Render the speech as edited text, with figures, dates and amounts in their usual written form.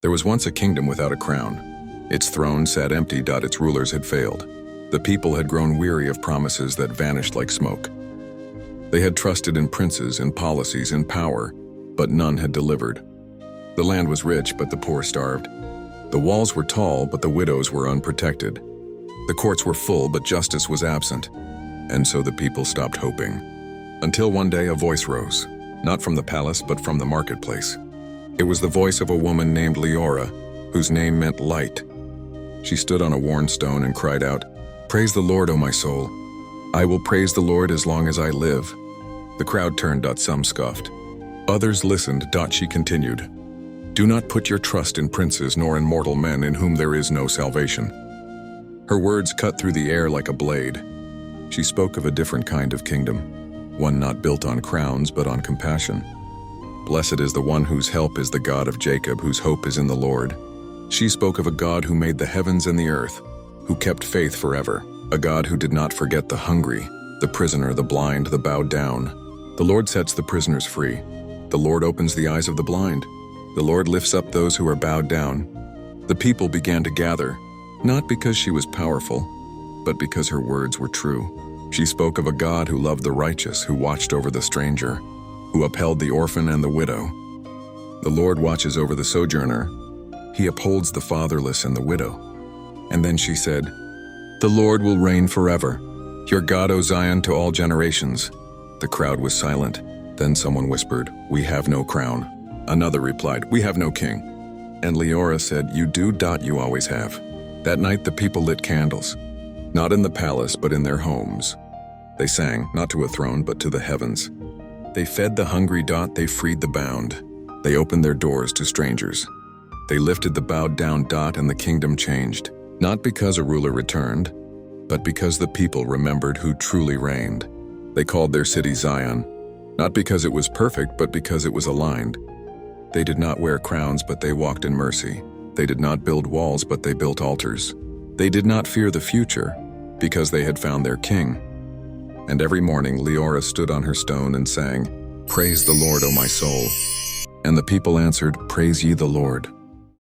There was once a kingdom without a crown. Its throne sat empty. Its rulers had failed. The people had grown weary of promises that vanished like smoke. They had trusted in princes, in policies, in power, but none had delivered. The land was rich, but the poor starved. The walls were tall, but the widows were unprotected. The courts were full, but justice was absent. And so the people stopped hoping. Until one day a voice rose, not from the palace, but from the marketplace. It was the voice of a woman named Leora, whose name meant light. She stood on a worn stone and cried out, "Praise the Lord, O my soul. I will praise the Lord as long as I live." The crowd turned. Some scoffed. Others listened. She continued, "Do not put your trust in princes nor in mortal men in whom there is no salvation." Her words cut through the air like a blade. She spoke of a different kind of kingdom, one not built on crowns but on compassion. Blessed is the one whose help is the God of Jacob, whose hope is in the Lord. She spoke of a God who made the heavens and the earth, who kept faith forever, a God who did not forget the hungry, the prisoner, the blind, the bowed down. The Lord sets the prisoners free. The Lord opens the eyes of the blind. The Lord lifts up those who are bowed down. The people began to gather, not because she was powerful, but because her words were true. She spoke of a God who loved the righteous, who watched over the stranger, who upheld the orphan and the widow. The Lord watches over the sojourner. He upholds the fatherless and the widow. And then she said, "The Lord will reign forever. Your God, O Zion, to all generations." The crowd was silent. Then someone whispered, "We have no crown." Another replied, "We have no king." And Leora said, "You do. You always have." That night the people lit candles, not in the palace but in their homes. They sang, not to a throne but to the heavens. They fed the hungry. They freed the bound. They opened their doors to strangers. They lifted the bowed down. And the kingdom changed, not because a ruler returned, but because the people remembered who truly reigned. They called their city Zion, not because it was perfect, but because it was aligned. They did not wear crowns, but they walked in mercy. They did not build walls, but they built altars. They did not fear the future, because they had found their king. And every morning Leora stood on her stone and sang, "Praise the Lord, O my soul." And the people answered, "Praise ye the Lord."